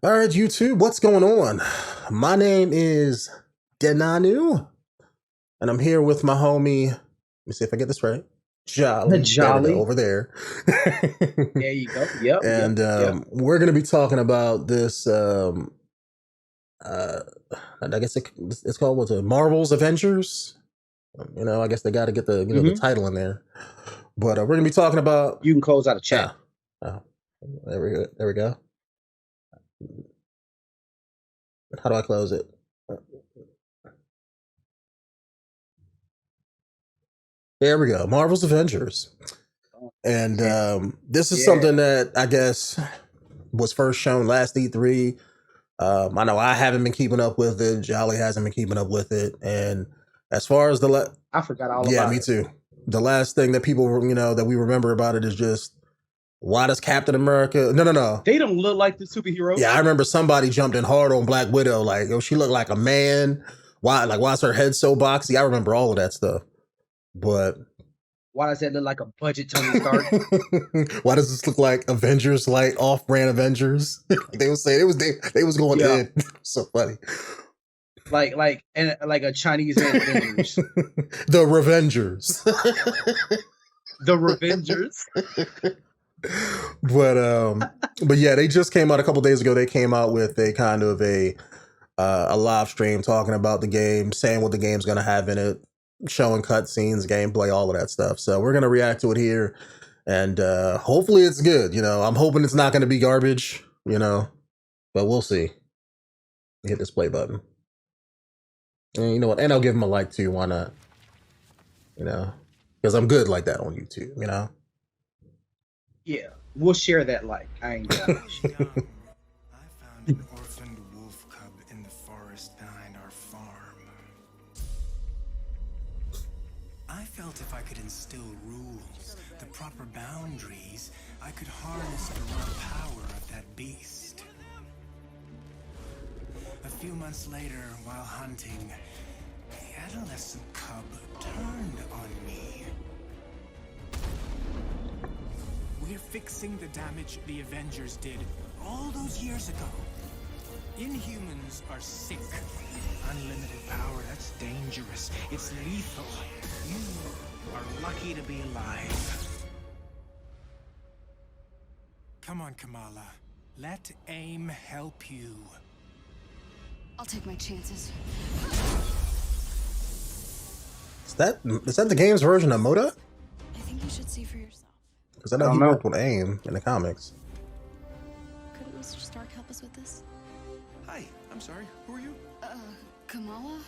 All right, YouTube, what's going on? My name is Denonu, and I'm here with my homie. Let me see if I get this right. Jolly. There we go, Jolly. over there. There you go. Yep, And yep. we're going to be talking about this. Uh, I guess it's called what's it? Marvel's Avengers. I guess they got to get the hmm title in there. But we're going to be talking about. You can close out a chat. Oh, there we go. There we go. How do I close it? There we go. Marvel's Avengers. And this is something that I guess was first shown last E3. I know I haven't been keeping up with it. Jolly hasn't been keeping up with it. And as far as I forgot all about it. Yeah, me too. The last thing that people, that we remember about it is just, why does Captain America... No. They don't look like the superheroes. Yeah, I remember somebody jumped in hard on Black Widow. Like, she looked like a man. Why's her head so boxy? I remember all of that stuff. But... why does that look like a budget Tony Stark? Why does this look like Avengers, like off-brand Avengers? They would say they was going in. So funny. Like a Chinese Avengers. The Revengers. The Revengers. But yeah, they just came out a couple days ago. They came out with a kind of a live stream talking about the game, saying what the game's going to have in it, showing cutscenes, gameplay, all of that stuff. So we're going to react to it here, and hopefully it's good. I'm hoping it's not going to be garbage, but we'll see. Hit this play button. And you know what? And I'll give him a like too. Why not? Because I'm good like that on YouTube, Yeah, we'll share that like. I ain't got it. I found an orphaned wolf cub in the forest behind our farm. I felt if I could instill rules, the proper boundaries, I could harness the raw power of that beast. A few months later, while hunting, the adolescent cub turned on me. We're fixing the damage the Avengers did all those years ago. Inhumans are sick. Unlimited power, that's dangerous. It's lethal. You are lucky to be alive. Come on, Kamala. Let AIM help you. I'll take my chances. Is that the game's version of MODOK? I think you should see for yourself. Because I know he worked with AIM in the comics. Couldn't Mr. Stark help us with this? Hi, I'm sorry. Who are you? Kamala?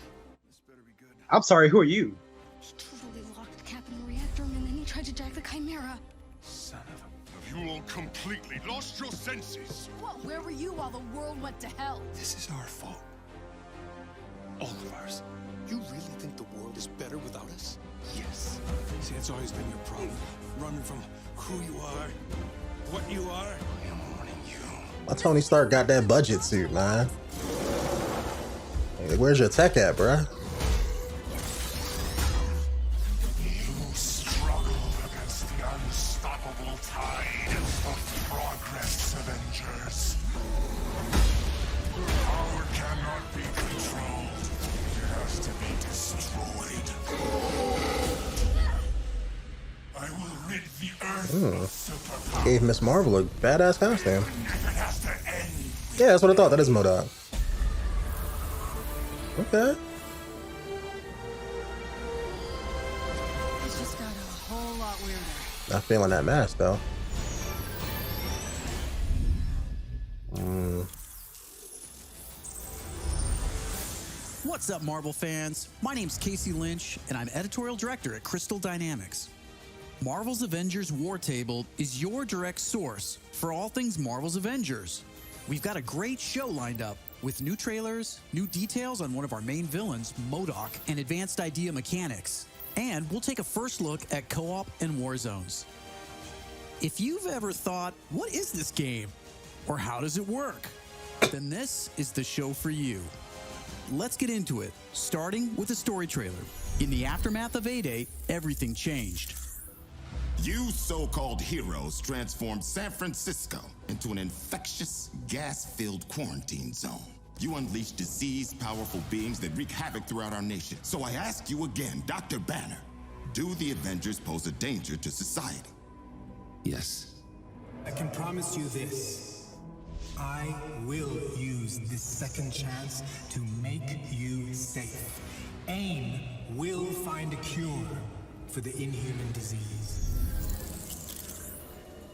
This better be good. I'm sorry. Who are you? He totally locked Cap in the reactor room and then he tried to jack the Chimera. Son of a... Have you all completely lost your senses? What? Where were you while the world went to hell? This is our fault. All of ours. You really think the world is better without us? Yes. See, that's always been your problem. Running from who you are, what you are. I am warning you. Why Tony Stark got that budget suit, man? Hey, where's your tech at, bruh? You struggle against the unstoppable tide of progress, Avengers. Your power cannot be controlled. It has to be destroyed. I will rid the Earth of superpower. Gave Miss Marvel a badass costume. If it has to end. Yeah, that's what I thought. That is MODOK. Okay. It's just got a whole lot weirder. Not feeling that mask though. What's up, Marvel fans? My name's Casey Lynch, and I'm editorial director at Crystal Dynamics. Marvel's Avengers War Table is your direct source for all things Marvel's Avengers. We've got a great show lined up with new trailers, new details on one of our main villains, MODOK, and advanced idea mechanics. And we'll take a first look at co-op and war zones. If you've ever thought, what is this game? Or how does it work? Then this is the show for you. Let's get into it, starting with a story trailer. In the aftermath of A-Day, everything changed. You so-called heroes transformed San Francisco into an infectious, gas-filled quarantine zone. You unleashed diseased, powerful beings that wreak havoc throughout our nation. So I ask you again, Dr. Banner, do the Avengers pose a danger to society? Yes. I can promise you this. I will use this second chance to make you safe. AIM will find a cure for the inhuman disease.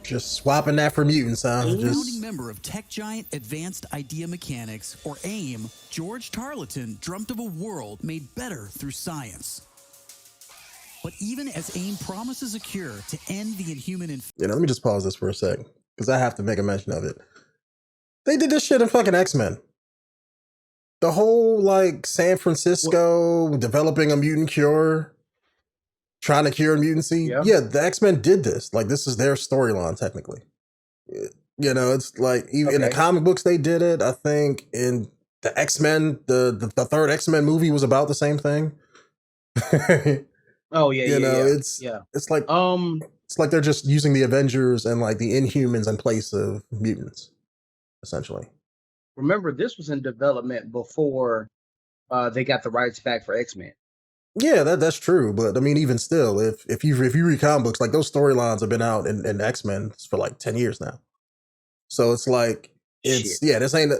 Just swapping that for mutants, huh? Founding Just member of tech giant Advanced Idea Mechanics, or AIM, George Tarleton dreamt of a world made better through science. But even as AIM promises a cure to end the inhuman let me just pause this for a sec, because I have to make a mention of it. They did this shit in fucking X-Men. The whole, like, San Francisco developing a mutant cure, trying to cure mutancy. Yeah, the X-Men did this. Like, this is their storyline, technically. It's like, even in the comic books, they did it. I think in the X-Men, the third X-Men movie was about the same thing. Oh yeah, it's like it's like they're just using the Avengers and like the Inhumans in place of mutants, essentially. Remember, this was in development before they got the rights back for X-Men. Yeah, that's true. But I mean, even still, if you read comic books, like those storylines have been out in X-Men for like 10 years now. So it's like this ain't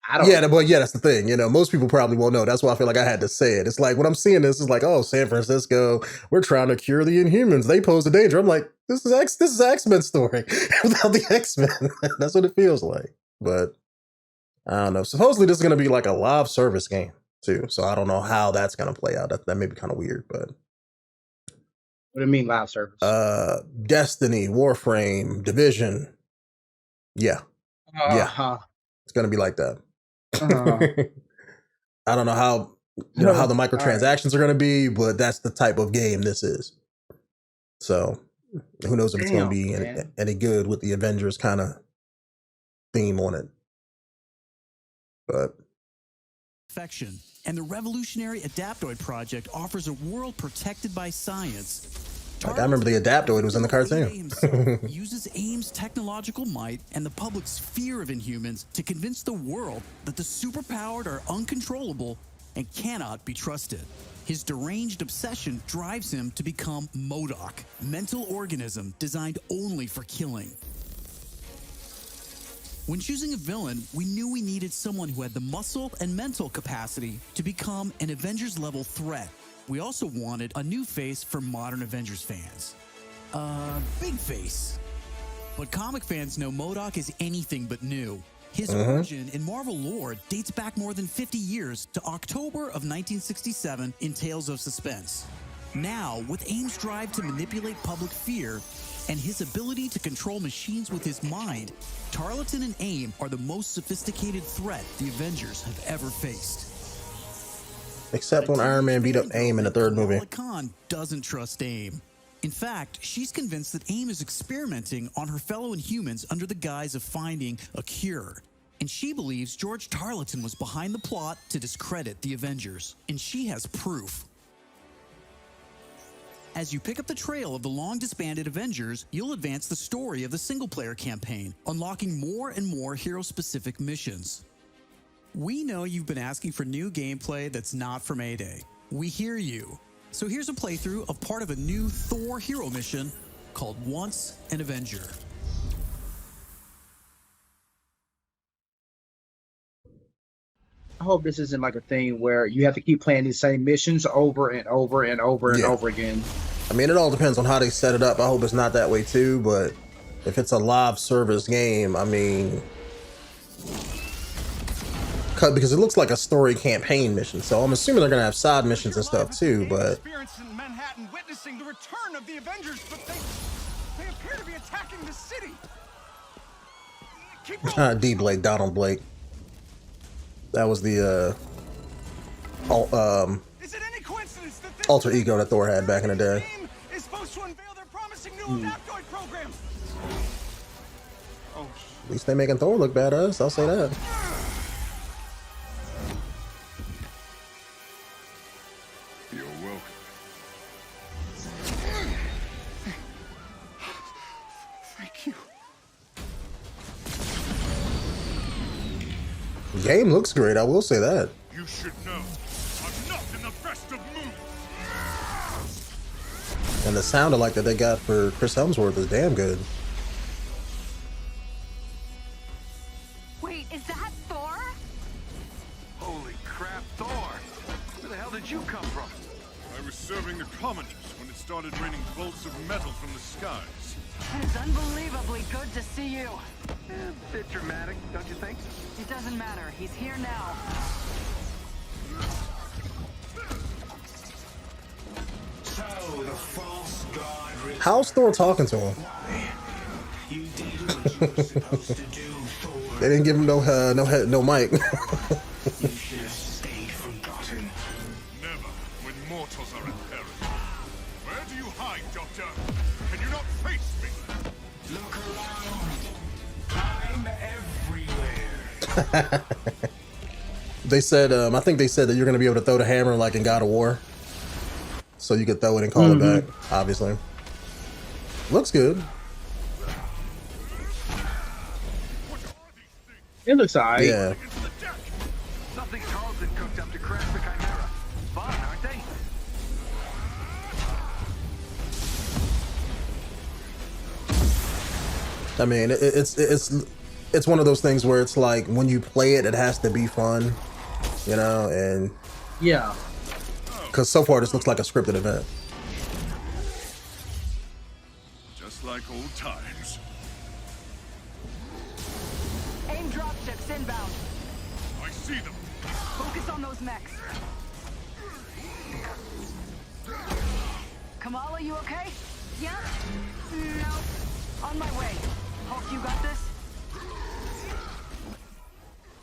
that's the thing. Most people probably won't know. That's why I feel like I had to say it. It's like when I'm seeing this, it's like, oh, San Francisco, we're trying to cure the Inhumans. They pose a danger. I'm like, this is X-Men story without the X-Men. That's what it feels like. But I don't know. Supposedly this is going to be like a live service game too. So I don't know how that's going to play out. That may be kind of weird, but. What do you mean live service? Destiny, Warframe, Division. Yeah. It's going to be like that. I don't know how how the microtransactions are going to be, but that's the type of game this is. So who knows if it's going to be any good with the Avengers kind of theme on it. But infection and the revolutionary Adaptoid project offers a world protected by science. Like, I remember the Adaptoid was in the cartoon. Uses AIM's technological might and the public's fear of Inhumans to convince the world that the superpowered are uncontrollable and cannot be trusted. His deranged obsession drives him to become MODOK, mental organism designed only for killing. When choosing a villain, we knew we needed someone who had the muscle and mental capacity to become an Avengers-level threat. We also wanted a new face for modern Avengers fans. Big face. But comic fans know MODOK is anything but new. His origin in Marvel lore dates back more than 50 years to October of 1967 in Tales of Suspense. Now, with AIM's drive to manipulate public fear and his ability to control machines with his mind, Tarleton and AIM are the most sophisticated threat the Avengers have ever faced. Except when Iron Man beat up AIM in the third movie. Khan doesn't trust AIM. In fact, she's convinced that AIM is experimenting on her fellow Inhumans under the guise of finding a cure. And she believes George Tarleton was behind the plot to discredit the Avengers. And she has proof. As you pick up the trail of the long-disbanded Avengers, you'll advance the story of the single-player campaign, unlocking more and more hero-specific missions. We know you've been asking for new gameplay that's not from A-Day. We hear you. So here's a playthrough of part of a new Thor hero mission called Once an Avenger. I hope this isn't like a thing where you have to keep playing these same missions over and over and over and over again. I mean, it all depends on how they set it up. I hope it's not that way too, but if it's a live service game, I mean, because it looks like a story campaign mission, so I'm assuming they're gonna have side missions and stuff too. But in Manhattan, witnessing the return of the Avengers, but they appear to be attacking the city. D. Blake, Donald Blake. That was the Is it any coincidence that this alter ego that Thor had back in the day. is supposed to unveil their promising new Adaptoid program? Oh, At least they making Thor look badass. I'll say that. You're welcome. Game looks great, I will say that. You should know. I'm not in the best of moods. And the sound alike that they got for Chris Hemsworth is damn good. Wait, is that Thor? Holy crap, Thor! Where the hell did you come from? I was serving the commoners when it started raining bolts of metal from the skies. It's unbelievably good to see you. A bit dramatic, don't you think? It doesn't matter. He's here now. So the false god. How's Thor talking to him? You did what you were supposed to do, Thor. They didn't give him no mic. You should have stayed forgotten. Never, when mortals are in peril. Where do you hide, Doctor? Can you not face me? Look around. I'm everywhere. They said, I think they said that you're going to be able to throw the hammer like in God of War. So you could throw it and call it back, obviously. Looks good. It looks alright. Yeah. Something Carlson cooked up to crash the Chimera. Fun, aren't they? I mean, it's one of those things where it's like when you play it, it has to be fun, you know, and Yeah. because so far this looks like a scripted event. Just like old times. Aim dropships inbound. I see them. Focus on those mechs. Kamala, you okay? Yeah? No. On my way. Hulk, you got this?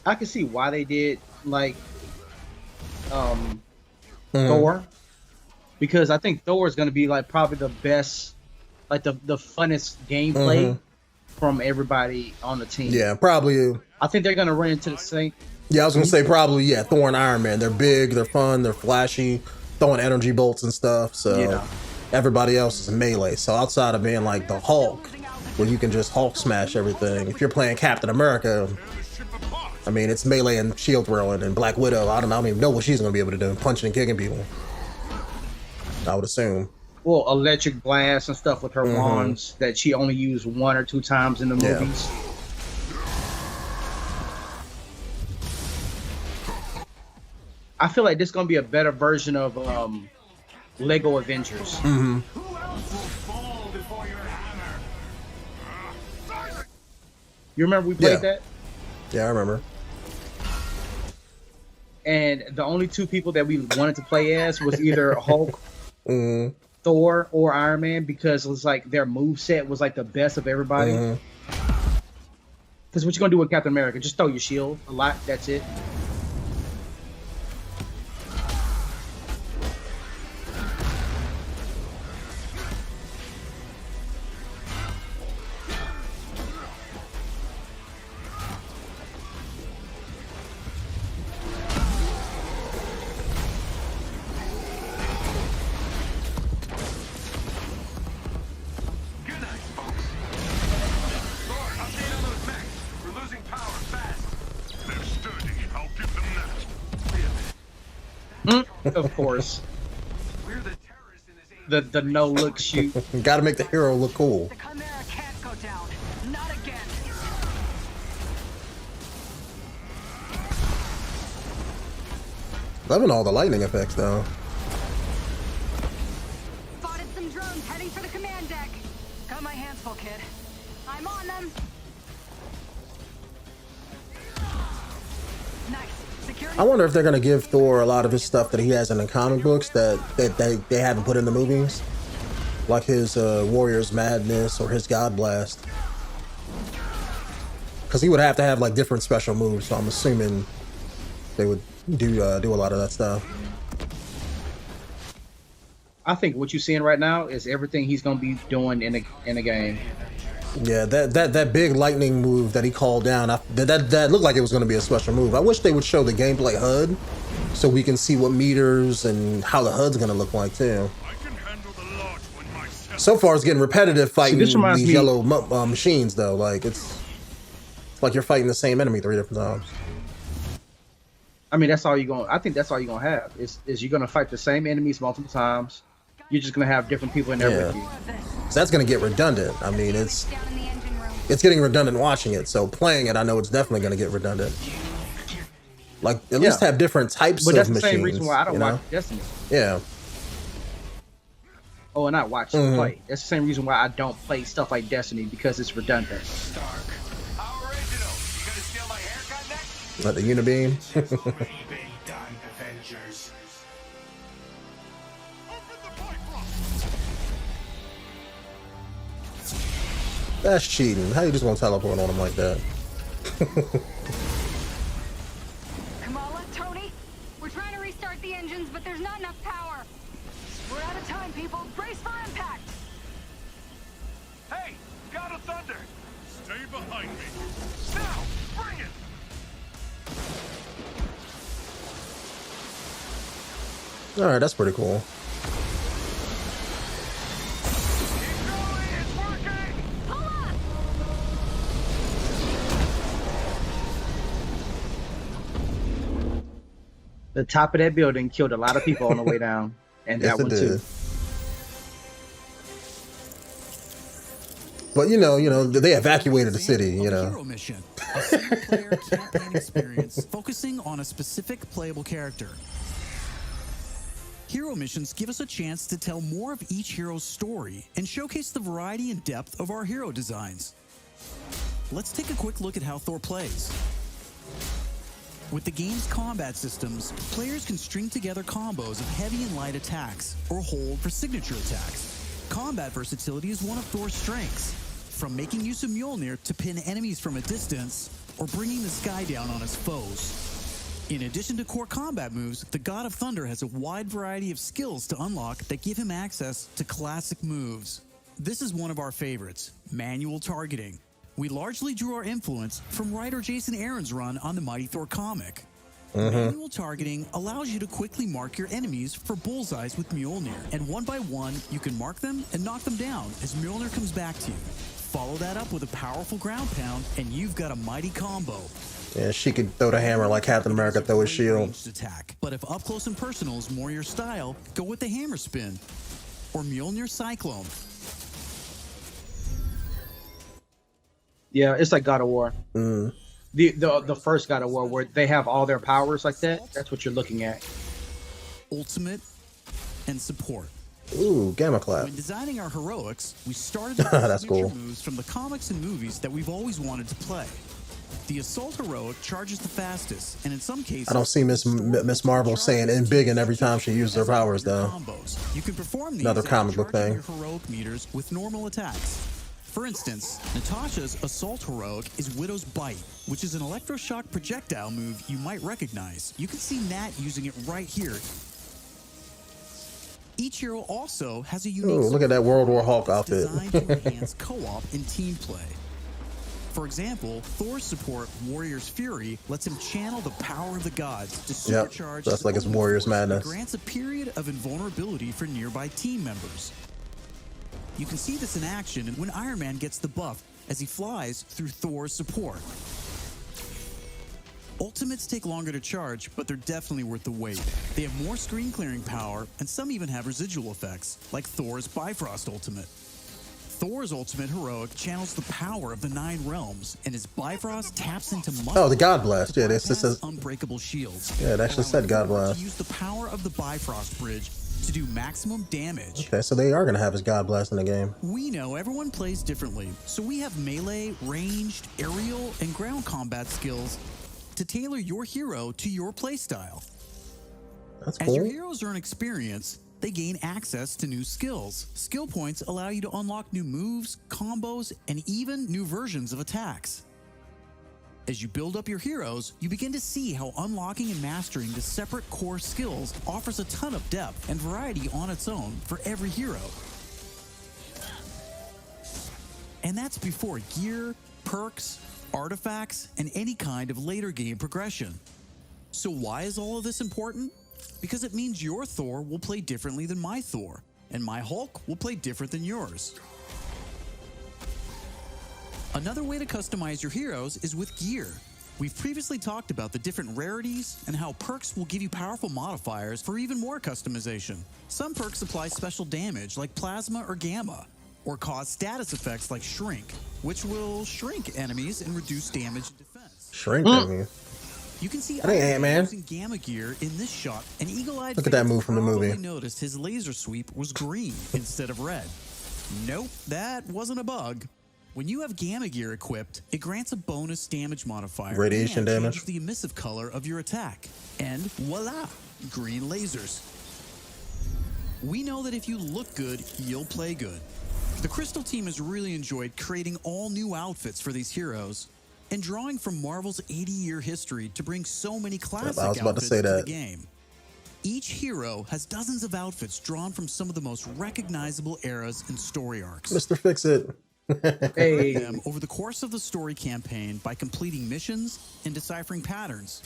I can see why they did like Thor, because I think Thor is going to be like probably the best, like the funnest gameplay from everybody on the team. Yeah, probably. I think they're going to run into the same. Yeah, I was gonna say probably. Yeah, Thor and Iron Man. They're big, they're fun, they're flashy, throwing energy bolts and stuff. So Yeah. everybody else is melee. So outside of being like the Hulk, where you can just Hulk smash everything. If you're playing Captain America, I mean, it's melee and shield throwing, and Black Widow, I don't even know what she's gonna be able to do, punching and kicking people. I would assume. Well, electric blast and stuff with her wands that she only used 1 or 2 times in the Yeah. movies. I feel like this is gonna be a better version of Lego Avengers. Who else will fall before your hammer? You remember we played Yeah. that? Yeah, I remember. And the only 2 people that we wanted to play as was either Hulk, Thor, or Iron Man, because it was like their moveset was like the best of everybody. Because what you gonna do with Captain America? Just throw your shield a lot. That's it. Good night, folks. Thor, update on those mechs. We're losing power fast. They're sturdy. I'll give them that. Of course. We're the terrorists in this age. The no look shoot. Gotta make the hero look cool. The Chimera can't go down. Not again. Loving all the lightning effects though. Spotted some drones heading for the command deck. Got my hands full, kid. I'm on them. Nice. Security. I wonder if they're gonna give Thor a lot of his stuff that he has in the comic books that they haven't put in the movies, like his Warrior's Madness or his God Blast, because he would have to have like different special moves. So I'm assuming they would do a lot of that stuff. I think what you're seeing right now is everything he's gonna be doing in the game. Yeah, that big lightning move that he called down, that looked like it was going to be a special move. I wish they would show the gameplay HUD so we can see what meters and how the HUD's going to look like too. I can handle the large one myself. So far, it's getting repetitive fighting this reminds these me- yellow machines though. Like it's like you're fighting the same enemy 3 different times. I mean, that's all you're going. I think that's all you're gonna have. Is you're gonna fight the same enemies multiple times. You're just gonna have different people in there with you. So that's gonna get redundant. I mean, it's getting redundant watching it. So playing it, I know it's definitely gonna get redundant. Like at least have different types but of that's machines. the same reason why I don't watch Destiny. Yeah. Oh, and I watch play. That's the same reason why I don't play stuff like Destiny, because it's redundant. Stark. How original. You gonna steal my haircut next? Like the Unibeam. Done, Avengers. That's cheating. How you just gonna teleport on him like that? Kamala, Tony, we're trying to restart the engines, but there's not enough power. We're out of time, people. Brace for impact. Hey, God of Thunder. Stay behind me. Now, bring it. All right, that's pretty cool. Keep going. It's working. Pull up. The top of that building killed a lot of people on the way down, and Yes, that one it too. did. But you know, they evacuated the city. You know. Hero mission, a single-player campaign experience focusing on a specific playable character. Hero missions give us a chance to tell more of each hero's story and showcase the variety and depth of our hero designs. Let's take a quick look at how Thor plays. With the game's combat systems, players can string together combos of heavy and light attacks, or hold for signature attacks. Combat versatility is one of Thor's strengths, from making use of Mjolnir to pin enemies from a distance, or bringing the sky down on his foes. In addition to core combat moves, the God of Thunder has a wide variety of skills to unlock that give him access to classic moves. This is one of our favorites, manual targeting. We largely drew our influence from writer Jason Aaron's run on the Mighty Thor comic. Manual targeting allows you to quickly mark your enemies for bullseyes with Mjolnir, and one by one, you can mark them and knock them down as Mjolnir comes back to you. Follow that up with a powerful ground pound, and you've got a mighty combo. Yeah, she could throw the hammer like Captain America throw his shield. Ranged attack. But if up close and personal is more your style, go with the hammer spin or Mjolnir Cyclone. Yeah, it's like God of War. The first God of War, where they have all their powers like that. That's what you're looking at. Ultimate and support. Ooh, Gamma Clap. When designing our heroics, we started with That's signature cool. moves from the comics and movies that we've always wanted to play. The Assault Heroic charges the fastest, and in some cases, I don't see Miss Marvel saying "in big" and every time she uses her powers though. combos. You can perform these Another after comic book charging thing. your heroic meters with normal attacks. For instance, Natasha's Assault Heroic is Widow's Bite, which is an electroshock projectile move you might recognize. You can see Nat using it right here. Each hero also has a unique Ooh, look at that World War Hulk outfit. designed to enhance co-op and team play. For example, Thor's support, Warrior's Fury, lets him channel the power of the gods to Yep, supercharge that's his like his own Warrior's force that Madness. grants a period of invulnerability for nearby team members. You can see this in action when Iron Man gets the buff as he flies through Thor's support. Ultimates take longer to charge, but they're definitely worth the wait. They have more screen clearing power, and some even have residual effects, like Thor's Bifrost Ultimate. Thor's Ultimate Heroic channels the power of the 9 realms, and his Bifrost taps into muscle. Oh, the God Blast. Yeah, this bypass says. unbreakable shields. Yeah, it actually said God allowing Thor Blast. to use the power of the Bifrost Bridge to do maximum damage. Okay, so they are gonna have his God Blast in the game. We know everyone plays differently, so we have melee, ranged, aerial, and ground combat skills to tailor your hero to your playstyle. That's As your cool. heroes earn experience, they gain access to new skills. Skill points allow you to unlock new moves, combos, and even new versions of attacks. As you build up your heroes, you begin to see how unlocking and mastering the separate core skills offers a ton of depth and variety on its own for every hero. And that's before gear, perks, artifacts, and any kind of later game progression. So why is all of this important? Because it means your Thor will play differently than my Thor, and my Hulk will play different than yours. Another way to customize your heroes is with gear. We've previously talked about the different rarities and how perks will give you powerful modifiers for even more customization. Some perks apply special damage like plasma or gamma, or cause status effects like shrink, which will shrink enemies and reduce damage and defense. Shrink enemies. You can see That ain't Ant-Man. using gamma gear in this shot, and eagle-eyed Look at that fans move from the movie. probably noticed his laser sweep was green instead of red. Nope, that wasn't a bug. When you have gamma gear equipped, it grants a bonus damage modifier. Radiation and damage. changes the emissive color of your attack. And voila, green lasers. We know that if you look good, you'll play good. The Crystal team has really enjoyed creating all new outfits for these heroes and drawing from Marvel's 80-year history to bring so many classic I was about to outfits say to that. the game. Each hero has dozens of outfits drawn from some of the most recognizable eras and story arcs. Mr. Fix It. Hey. Them over the course of the story campaign by completing missions and deciphering patterns.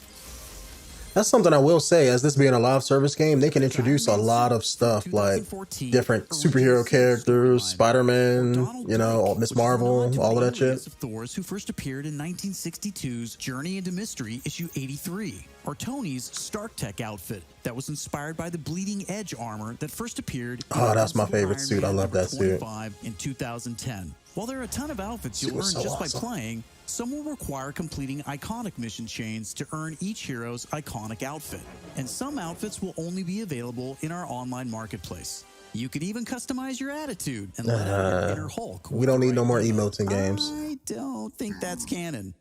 That's something I will say. As this being a live service game, they can introduce a lot of stuff like different superhero characters, Spider-Man, you know, Miss Marvel, all of that shit. Of Thor's who first appeared in 1962's Journey into Mystery issue 83, or Tony's Stark Tech outfit that was inspired by the Bleeding Edge armor that first appeared in Oh, that's my Super favorite Iron suit. I Man love number that suit. 25 in 2010. While there are a ton of outfits you'll Suit earn was so just by awesome. playing, some will require completing iconic mission chains to earn each hero's iconic outfit. And some outfits will only be available in our online marketplace. You can even customize your attitude and let out your inner Hulk. We don't need no more emotes in games. I don't think that's canon.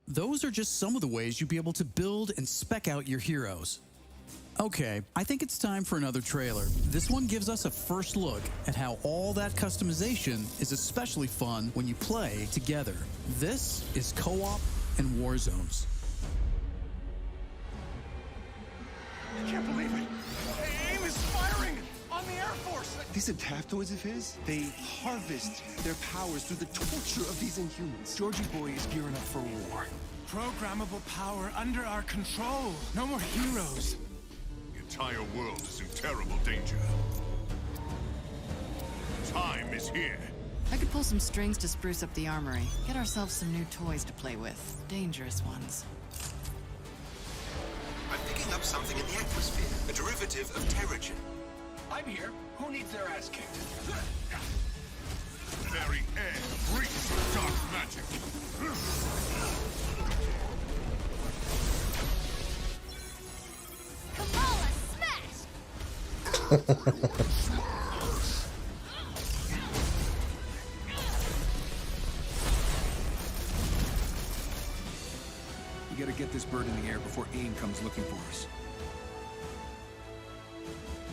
Those are just some of the ways you'll be able to build and spec out your heroes. Okay, I think it's time for another trailer. This one gives us a first look at how all that customization is especially fun when you play together. This is Co-op and War Zones. I can't believe it. AIM is firing on the Air Force. These adaptoids of his, they harvest their powers through the torture of these Inhumans. Georgie Boy is gearing up for war. Programmable power under our control. No more heroes. The entire world is in terrible danger. Time is here. I could pull some strings to spruce up the armory. Get ourselves some new toys to play with. Dangerous ones. I'm picking up something in the atmosphere, a derivative of Terrigen. I'm here. Who needs their ass kicked? Very air breathes with dark magic. Kamala, smash! We gotta get this bird in the air before AIM comes looking for us.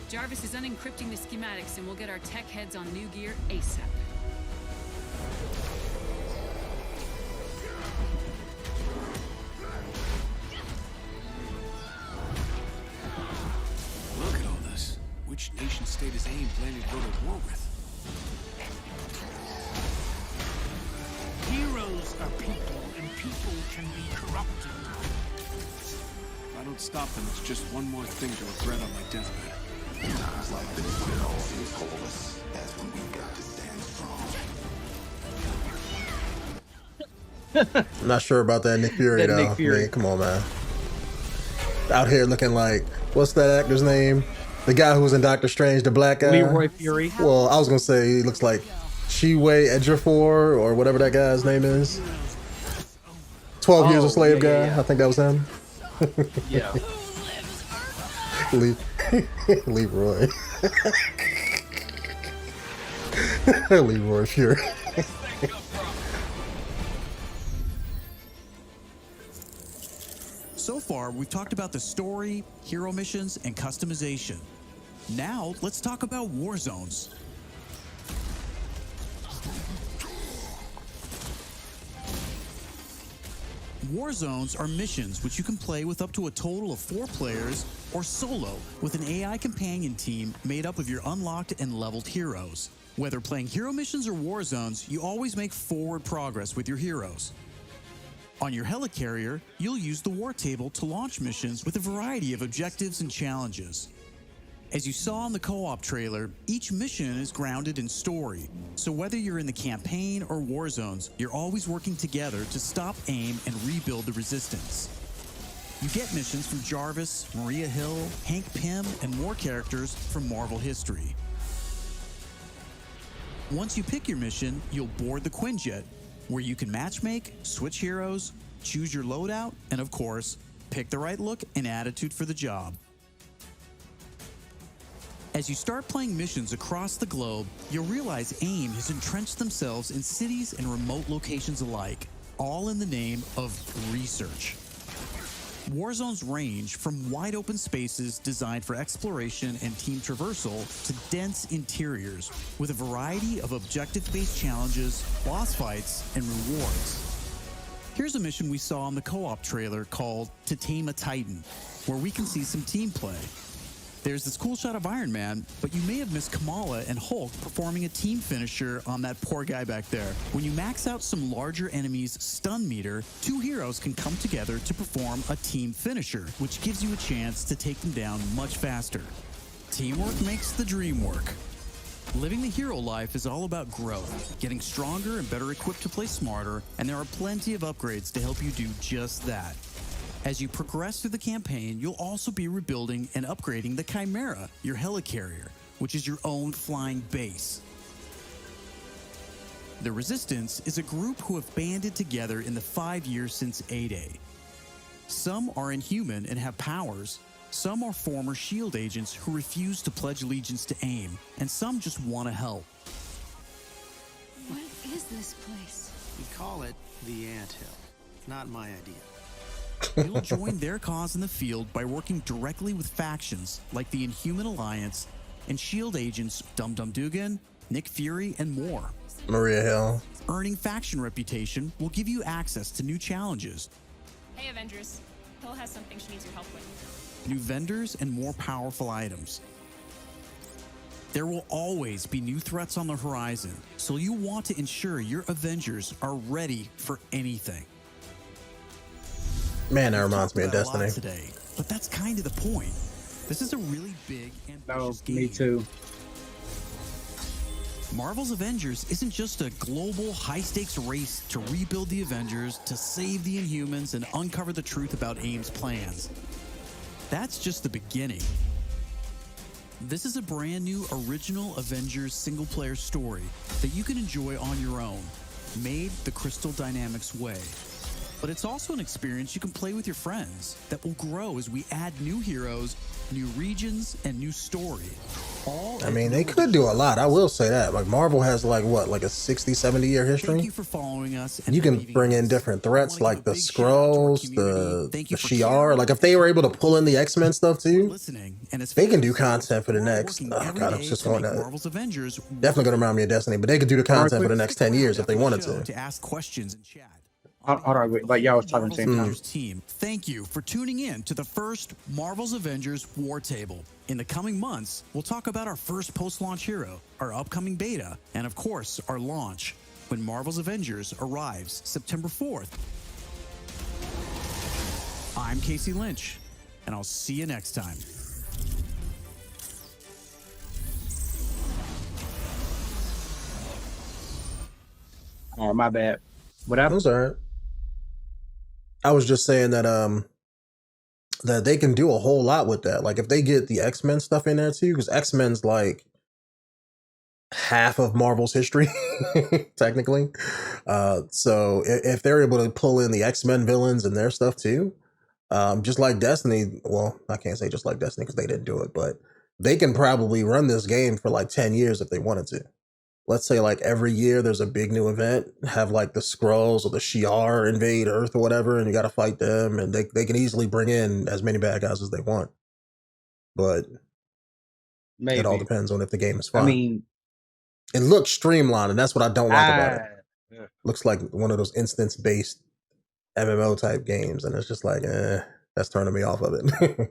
Jarvis is unencrypting the schematics and we'll get our tech heads on new gear ASAP. Look at all this. Which nation state is AIM planning to go to war with? Heroes are people, and people can be corrupted. If I don't stop them, it's just one more thing to regret on my deathbed. Times like this, when all things hold us, that's when we've got to stand strong. I'm not sure about that Nick Fury That though. Nick Fury. Man, come on, man. Out here looking like, what's that actor's name? The guy who was in Doctor Strange, the black guy. Leroy Fury. Well, I was gonna say he looks like Chiwetel Ejiofor or whatever that guy's name is. 12 Years a Slave guy. yeah. I think that was him. Yeah. Leroy. Leroy Fury. So far, we've talked about the story, hero missions, and customization. Now, let's talk about war zones. War zones are missions which you can play with up to a total of 4 players or solo with an AI companion team made up of your unlocked and leveled heroes. Whether playing hero missions or war zones, you always make forward progress with your heroes. On your helicarrier, you'll use the war table to launch missions with a variety of objectives and challenges. As you saw in the co-op trailer, each mission is grounded in story. So whether you're in the campaign or war zones, you're always working together to stop AIM and rebuild the resistance. You get missions from Jarvis, Maria Hill, Hank Pym, and more characters from Marvel history. Once you pick your mission, you'll board the Quinjet, where you can matchmake, switch heroes, choose your loadout, and of course, pick the right look and attitude for the job. As you start playing missions across the globe, you'll realize AIM has entrenched themselves in cities and remote locations alike, all in the name of research. War zones range from wide open spaces designed for exploration and team traversal to dense interiors with a variety of objective-based challenges, boss fights, and rewards. Here's a mission we saw in the co-op trailer called To Tame a Titan, where we can see some team play. There's this cool shot of Iron Man, but you may have missed Kamala and Hulk performing a team finisher on that poor guy back there. When you max out some larger enemies' stun meter, two heroes can come together to perform a team finisher, which gives you a chance to take them down much faster. Teamwork makes the dream work. Living the hero life is all about growth, getting stronger and better equipped to play smarter, and there are plenty of upgrades to help you do just that. As you progress through the campaign, you'll also be rebuilding and upgrading the Chimera, your helicarrier, which is your own flying base. The Resistance is a group who have banded together in the 5 years since A-Day. Some are inhuman and have powers, some are former SHIELD agents who refuse to pledge allegiance to AIM, and some just want to help. What is this place? We call it the Anthill. Not my idea. You'll join their cause in the field by working directly with factions like the Inhuman Alliance and SHIELD agents Dum Dum Dugan, Nick Fury, and more. Maria Hill. Earning faction reputation will give you access to new challenges, Hey, Avengers. Hill has something she needs your help with. new vendors, and more powerful items. There will always be new threats on the horizon, so you want to ensure your Avengers are ready for anything. Man, that reminds me of Talked about a lot Destiny. today, but that's kind of the point. This is a really big, ambitious game. Me too. Marvel's Avengers isn't just a global, high-stakes race to rebuild the Avengers, to save the Inhumans, and uncover the truth about AIM's plans. That's just the beginning. This is a brand new original Avengers single-player story that you can enjoy on your own, made the Crystal Dynamics way. But it's also an experience you can play with your friends that will grow as we add new heroes, new regions, and new story. I mean, they could do a lot. I will say that. Like, Marvel has like what, like a 60, 70-year history? Thank you for following us. And You can bring in different threats like the Skrulls, the Shi'ar. Like, if they were able to pull in the X-Men stuff too, they can do content for the next. Oh god, I just want that. Marvel's Avengers Definitely gonna remind me of Destiny, but they could do the content for the next 10 years if they wanted to. to ask questions and chat. Hold on, wait, like y'all was talking at the same time. Team, thank you for tuning in to the first Marvel's Avengers War Table. In the coming months, we'll talk about our first post-launch hero, our upcoming beta, and of course, our launch, when Marvel's Avengers arrives September 4th. I'm Casey Lynch, and I'll see you next time. Oh, my bad. What happened? That's all right. I was just saying that that they can do a whole lot with that. Like, if they get the X-Men stuff in there too, because X-Men's like half of Marvel's history, technically. So if they're able to pull in the X-Men villains and their stuff too, just like Destiny, well, I can't say just like Destiny because they didn't do it, but they can probably run this game for like 10 years if they wanted to. Let's say like every year there's a big new event, have like the Skrulls or the Shi'ar invade Earth or whatever, and you got to fight them, and they can easily bring in as many bad guys as they want. But Maybe. it all depends on if the game is fun. I mean, it looks streamlined, and that's what I don't like about it. Looks like one of those instance-based MMO type games, and it's just like, that's turning me off of it.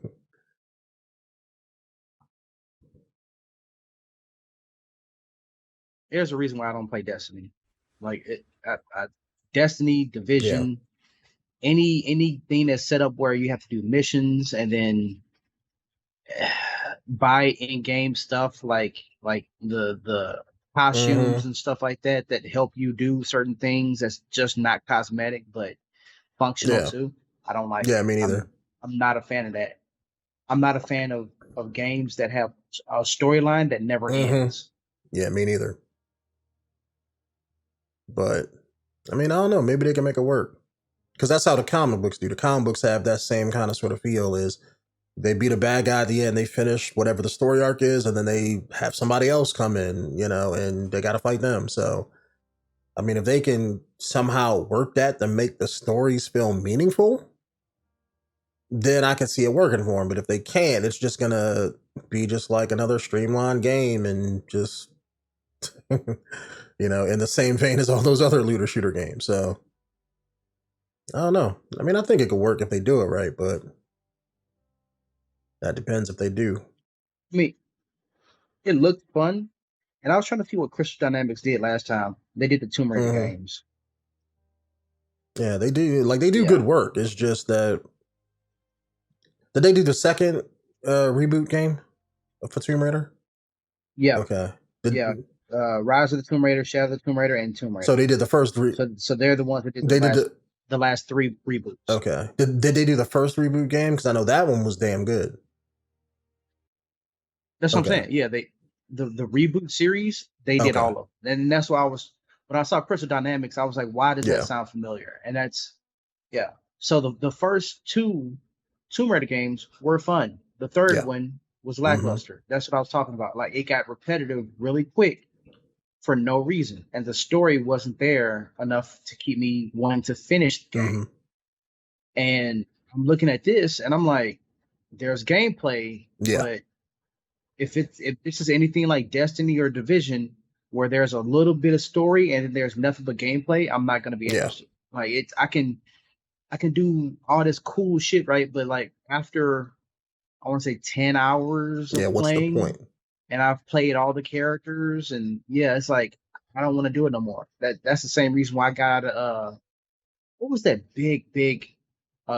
There's a reason why I don't play Destiny. Like Destiny, Division, anything that's set up where you have to do missions and then buy in-game stuff like the costumes and stuff like that help you do certain things that's just not cosmetic but functional Yeah. too. I don't like Yeah, it. me neither. I'm not a fan of that. I'm not a fan of games that have a storyline that never ends. Yeah, me neither. But I mean, I don't know. Maybe they can make it work because that's how the comic books do. The comic books have that same kind of sort of feel. Is they beat a bad guy at the end, they finish whatever the story arc is, and then they have somebody else come in, and they got to fight them. So, I mean, if they can somehow work that to make the stories feel meaningful, then I can see it working for them. But if they can't, it's just gonna be just like another streamlined game and just in the same vein as all those other looter shooter games. So I don't know. I mean, I think it could work if they do it right, but that depends if they do. I mean, it looked fun, and I was trying to see what Crystal Dynamics did last time. They did the Tomb Raider games. Yeah, they do. Like they do good work. It's just that did they do the second reboot game for Tomb Raider? Yeah. Okay. Rise of the Tomb Raider, Shadow of the Tomb Raider, and Tomb Raider. So they did the first three. So they're the ones that did the last three reboots. Okay. Did they do the first reboot game? Because I know that one was damn good. That's what I'm saying. Yeah, the reboot series, they did all of them. And that's why when I saw Crystal Dynamics, I was like, why does that sound familiar? And that's So the first two Tomb Raider games were fun. The third one was lackluster. That's what I was talking about. Like it got repetitive really quick for no reason. And the story wasn't there enough to keep me wanting to finish the game. And I'm looking at this and I'm like, there's gameplay, but if this is anything like Destiny or Division, where there's a little bit of story and there's nothing but gameplay, I'm not gonna be interested. Like I can do all this cool shit, right? But like after I want to say 10 hours of what's playing, the point? And I've played all the characters, and it's like I don't want to do it no more. That's the same reason why I got what was that big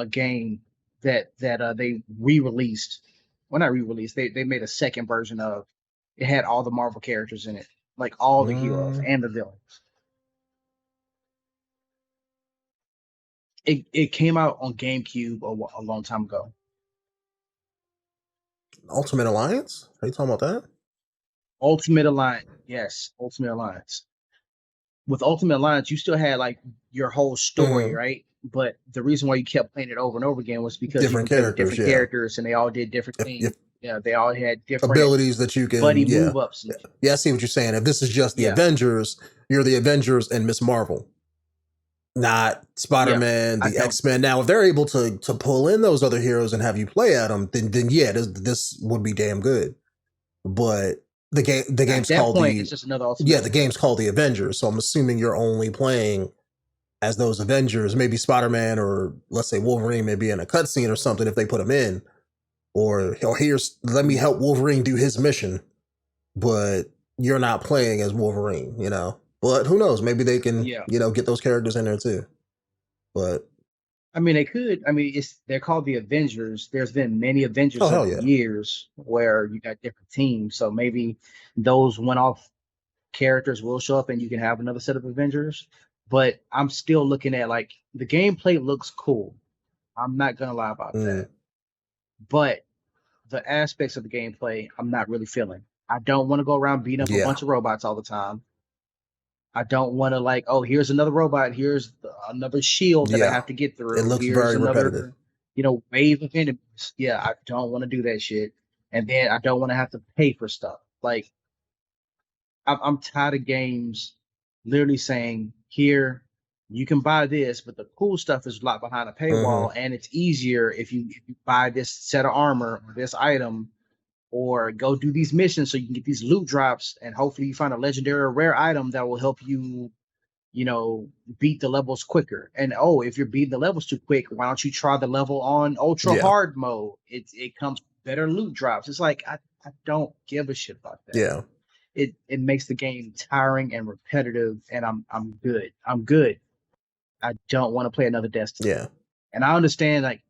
game that they re-released? Well, not re-released. They made a second version of. It had all the Marvel characters in it, like all the heroes and the villains. It came out on GameCube a long time ago. Ultimate Alliance? Are you talking about that? Ultimate Alliance, yes, Ultimate Alliance. With Ultimate Alliance, you still had like your whole story, right? But the reason why you kept playing it over and over again was because different characters, and they all did different things. They all had different abilities that you can buddy move ups. I see what you're saying. If this is just the Avengers, you're the Avengers and Miss Marvel, not Spider-Man, the X-Men. Now, if they're able to pull in those other heroes and have you play at them, then this would be damn good. But the game's called it's just another Ultimate. the game's called the Avengers, so I'm assuming you're only playing as those Avengers. Maybe Spider-Man or let's say Wolverine may be in a cutscene or something if they put him in, or let me help Wolverine do his mission, but you're not playing as Wolverine, But who knows? Maybe they can, get those characters in there too. But I mean, they could. I mean, they're called the Avengers. There's been many Avengers over the years where you got different teams. So maybe those one-off characters will show up and you can have another set of Avengers. But I'm still looking at like the gameplay looks cool. I'm not gonna lie about that. But the aspects of the gameplay, I'm not really feeling. I don't want to go around beating up a bunch of robots all the time. I don't want to like, oh, here's another robot. Here's another shield that I have to get through. It looks very repetitive. Wave of enemies. Yeah, I don't want to do that shit. And then I don't want to have to pay for stuff. Like, I'm tired of games literally saying, here, you can buy this, but the cool stuff is locked behind a paywall, and it's easier if you buy this set of armor or this item, or go do these missions so you can get these loot drops, and hopefully you find a legendary or rare item that will help you, beat the levels quicker. And if you're beating the levels too quick, why don't you try the level on ultra hard mode? It comes better loot drops. It's like I don't give a shit about that. Yeah. It makes the game tiring and repetitive, and I'm good. I'm good. I don't want to play another Destiny. Yeah. And I understand like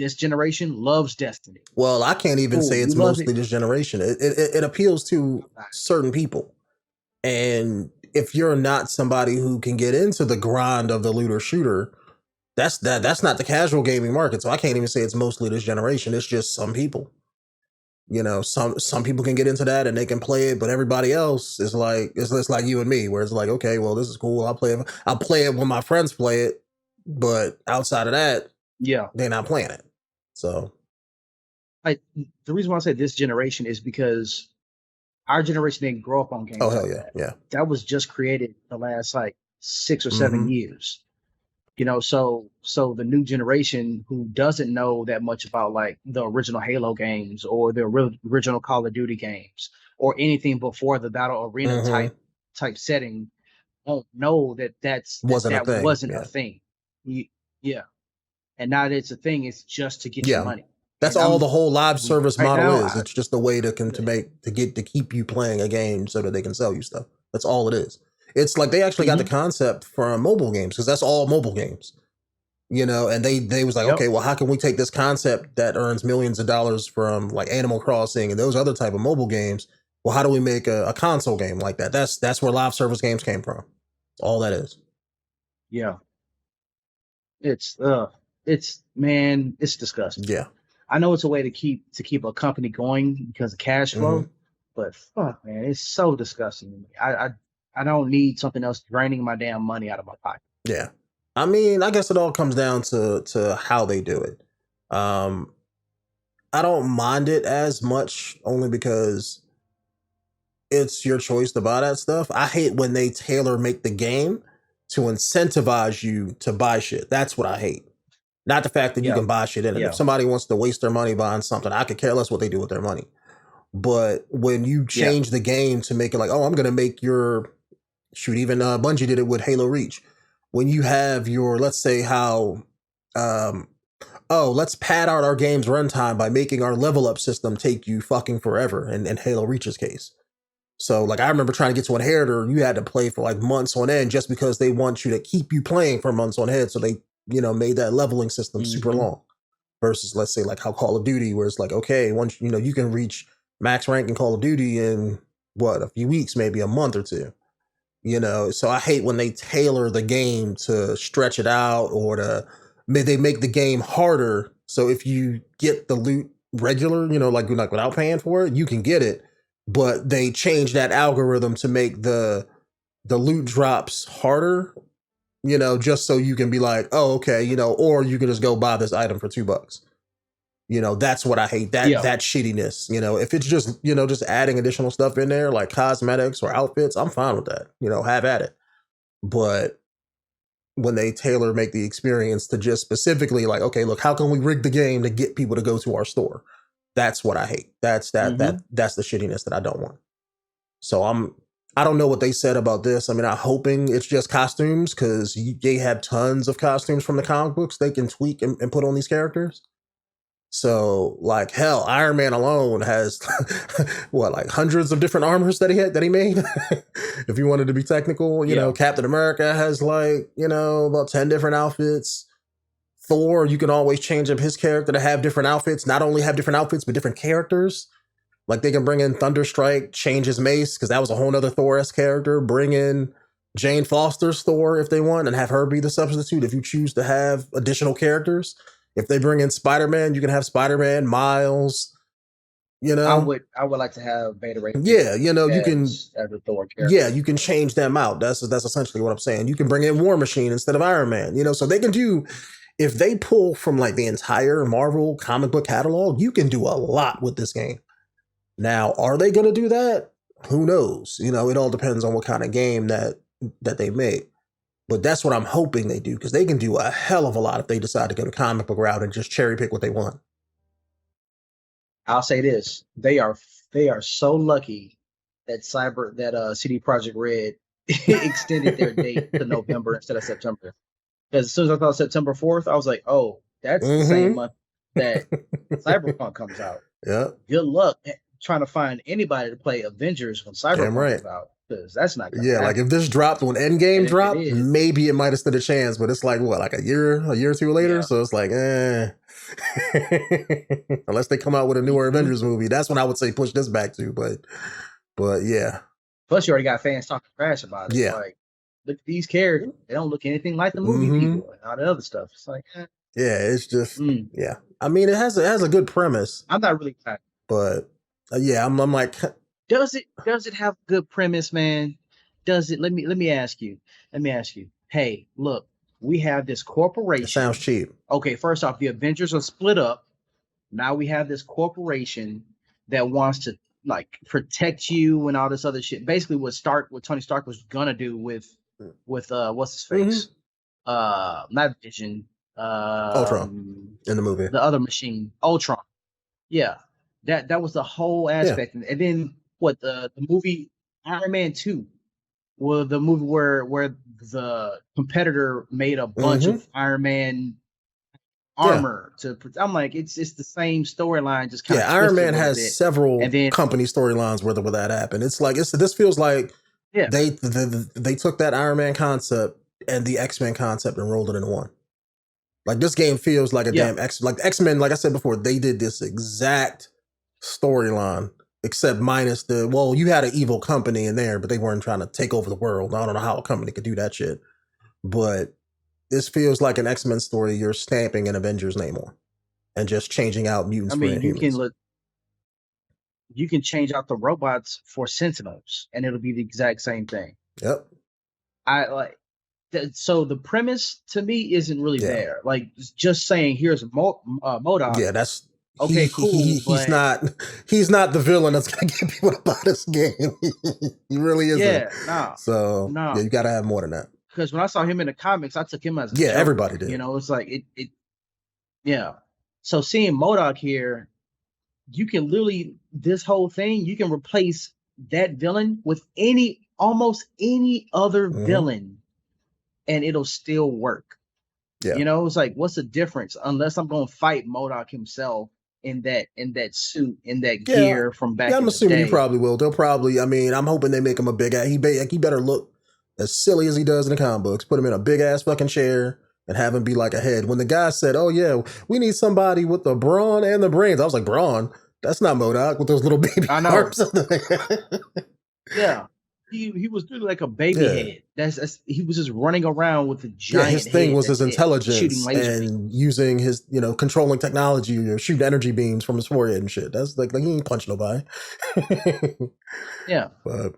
this generation loves Destiny. Well, I can't even Cool, say it's you love mostly it. this generation. It appeals to certain people. And if you're not somebody who can get into the grind of the looter shooter, that's not the casual gaming market. So I can't even say it's mostly this generation. It's just some people. You know, some people can get into that and they can play it, but everybody else is like, it's just like you and me, where it's like, okay, well, this is cool. I'll play it when my friends play it, but outside of that, yeah, they're not playing it. So the reason why I say this generation is because our generation didn't grow up on games. Oh hell like yeah, that. yeah. That was just created the last like 6 or 7 years. You know, so the new generation who doesn't know that much about like the original Halo games or the original Call of Duty games or anything before the battle arena type setting won't know that that Wasn't a thing. wasn't Yeah. a thing. Yeah. And now that it's a thing, it's just to get you Yeah. money. That's And all the whole live service right model now, is. It's just a way to keep you playing a game so that they can sell you stuff. That's all it is. It's like they actually got the concept from mobile games because that's all mobile games. You know, and they was like, okay, well, how can we take this concept that earns millions of dollars from like Animal Crossing and those other type of mobile games? Well, how do we make a console game like that? That's where live service games came from. That's all that is. Yeah. It's man, it's disgusting. Yeah. I know it's a way to keep a company going because of cash flow, but fuck, man, it's so disgusting. I don't need something else draining my damn money out of my pocket. Yeah. I mean, I guess it all comes down to how they do it. I don't mind it as much only because it's your choice to buy that stuff. I hate when they tailor make the game to incentivize you to buy shit. That's what I hate. Not the fact that you can buy shit in it. If somebody wants to waste their money buying something, I could care less what they do with their money. But when you change the game to make it like, oh, I'm going to make your shoot, even Bungie did it with Halo Reach. When you have your, let's say how, let's pad out our game's runtime by making our level up system take you fucking forever in Halo Reach's case. So like I remember trying to get to Inheritor, you had to play for like months on end just because they want you to keep you playing for months on end. So they, made that leveling system super long. Versus let's say like how Call of Duty, where it's like, okay, once you can reach max rank in Call of Duty in a few weeks, maybe a month or two. So I hate when they tailor the game to stretch it out or they make the game harder. So if you get the loot regular, like without paying for it, you can get it. But they change that algorithm to make the loot drops harder, just so you can be like, oh, okay, or you can just go buy this item for $2. That's what I hate. That shittiness. If it's just, just adding additional stuff in there like cosmetics or outfits, I'm fine with that. Have at it. But when they make the experience to just specifically like, okay, look, how can we rig the game to get people to go to our store? That's what I hate. That's the shittiness that I don't want. So I don't know what they said about this. I mean, I'm hoping it's just costumes because they have tons of costumes from the comic books they can tweak and put on these characters. So like hell, Iron Man alone has like hundreds of different armors that he made. If you wanted to be technical, Captain America has like, about 10 different outfits. Thor, you can always change up his character to have different outfits, not only have different outfits, but different characters. Like they can bring in Thunderstrike, change his mace, because that was a whole nother Thor-esque character. Bring in Jane Foster's Thor if they want and have her be the substitute if you choose to have additional characters. If they bring in Spider-Man, you can have Spider-Man, Miles, I would like to have Beta Ray. Yeah, you can as a Thor character. Yeah, you can change them out. That's essentially what I'm saying. You can bring in War Machine instead of Iron Man, so they can do, if they pull from like the entire Marvel comic book catalog, you can do a lot with this game. Now, are they going to do that? Who knows? It all depends on what kind of game that they make. But that's what I'm hoping they do, because they can do a hell of a lot if they decide to go the comic book route and just cherry pick what they want. I'll say this: they are so lucky that CD Projekt Red extended their date to November instead of September. Because as soon as I thought September 4th, I was like, oh, that's the same month that Cyberpunk comes out. Yeah. Good luck trying to find anybody to play Avengers when Cyberpunk comes out. because that's not gonna Yeah, happen. like if this dropped when Endgame And if it dropped, is- maybe it might have stood a chance, but it's like what, like a year or two later? Yeah. So it's like, unless they come out with a newer Avengers movie, that's when I would say push this back to. But yeah. Plus, you already got fans talking trash about it. Yeah. Like, look at these characters; they don't look anything like the movie people and all the other stuff. It's like, Yeah, it's just yeah. I mean, it has a good premise. I'm not really excited. But yeah, I'm like, does it have a good premise, man? Does it? Let me ask you. Hey, look, we have this corporation. It sounds cheap. Okay, first off, the Avengers are split up. Now we have this corporation that wants to like protect you and all this other shit. Basically, what Tony Stark was gonna do with what's his face? Not Vision. Ultron in the movie. The other machine, Ultron. Yeah, that was the whole aspect. And then what the movie Iron Man 2, well, the movie where the competitor made a bunch of Iron Man armor to. I'm like, it's the same storyline, just kind of. Iron Man has several company storylines where that happened. It's like this feels like they took that Iron Man concept and the X-Men concept and rolled it into one. Like this game feels like a damn X-Men. Like I said before, they did this exact storyline, except minus you had an evil company in there, but they weren't trying to take over the world. I don't know how a company could do that shit, but this feels like an X-Men story you're stamping an Avengers name on and just changing out mutants for Inhumans. You can change out the robots for Sentinels, and it'll be the exact same thing. Yep. So the premise to me isn't really there. Like just saying, here's MODOK. Yeah, that's okay. Cool. He's not the villain that's gonna get people to buy this game. He really isn't. Yeah, no. So yeah, you got to have more than that. Because when I saw him in the comics, I took him as a joke. Everybody did. You know, it's like it. Yeah. So seeing MODOK here, you can literally this whole thing. You can replace that villain with almost any other villain. And it'll still work. Yeah. You know, it's like, what's the difference? Unless I'm going to fight MODOK himself in that suit, in that gear from back. Yeah, I'm in assuming the you day. probably will. They'll probably. I mean, I'm hoping they make him a big ass. He better look as silly as he does in the comic books. Put him in a big ass fucking chair and have him be like a head. When the guy said, "Oh yeah, we need somebody with the brawn and the brains," I was like, "Brawn? That's not MODOK with those little baby arms." Yeah. He was really like a baby head. That's he was just running around with a giant. His thing head was his intelligence and beams. Using his, controlling technology or shooting energy beams from his forehead and shit. That's like he ain't punch nobody. Yeah. But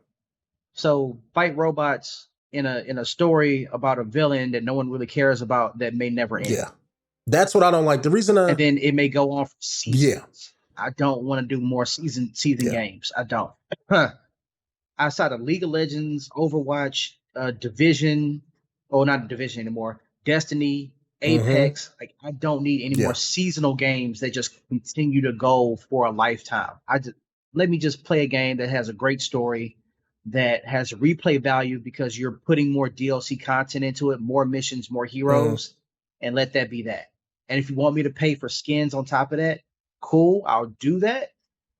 so fight robots in a story about a villain that no one really cares about that may never end. Yeah, that's what I don't like. The reason, and then it may go on for seasons. Yeah, I don't want to do more season games. I don't. Outside of League of Legends, Overwatch, Division, not Division anymore, Destiny, Apex, like I don't need any more seasonal games that just continue to go for a lifetime. Let me just play a game that has a great story, that has replay value because you're putting more DLC content into it, more missions, more heroes, and let that be that. And if you want me to pay for skins on top of that, cool, I'll do that.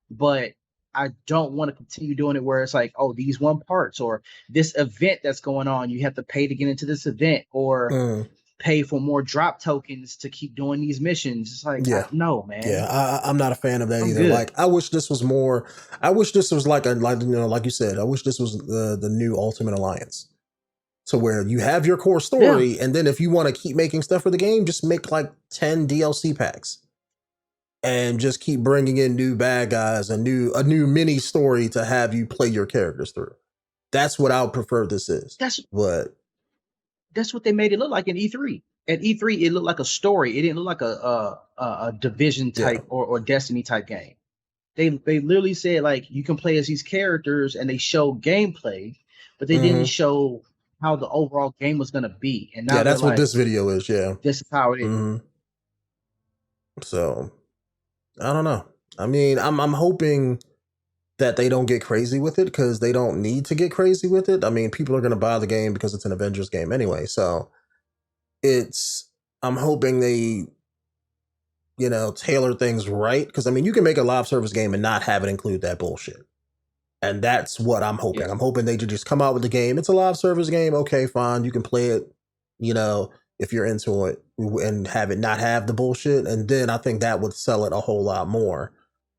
But I don't want to continue doing it where it's like, oh, these one parts or this event that's going on, you have to pay to get into this event or pay for more drop tokens to keep doing these missions. It's like, no, man. Yeah, I'm not a fan of that either. Good. Like, I wish this was more. I wish this was like you said. I wish this was the new Ultimate Alliance, to where you have your core story, and then if you want to keep making stuff for the game, just make like 10 DLC packs. And just keep bringing in new bad guys, a new mini story to have you play your characters through. That's what I would prefer this is. That's what they made it look like in E3. At E3, it looked like a story. It didn't look like a Division type or Destiny type game. They literally said like you can play as these characters, and they show gameplay, but they didn't show how the overall game was going to be. And now that's what this video is. Yeah, this is how it is. So. I don't know. I mean, I'm hoping that they don't get crazy with it because they don't need to get crazy with it. I mean, people are going to buy the game because it's an Avengers game anyway. So I'm hoping they, tailor things right. Because I mean, you can make a live service game and not have it include that bullshit. And that's what I'm hoping. Yeah. I'm hoping they just come out with the game. It's a live service game. Okay, fine. You can play it, if you're into it, and have it not have the bullshit. And then I think that would sell it a whole lot more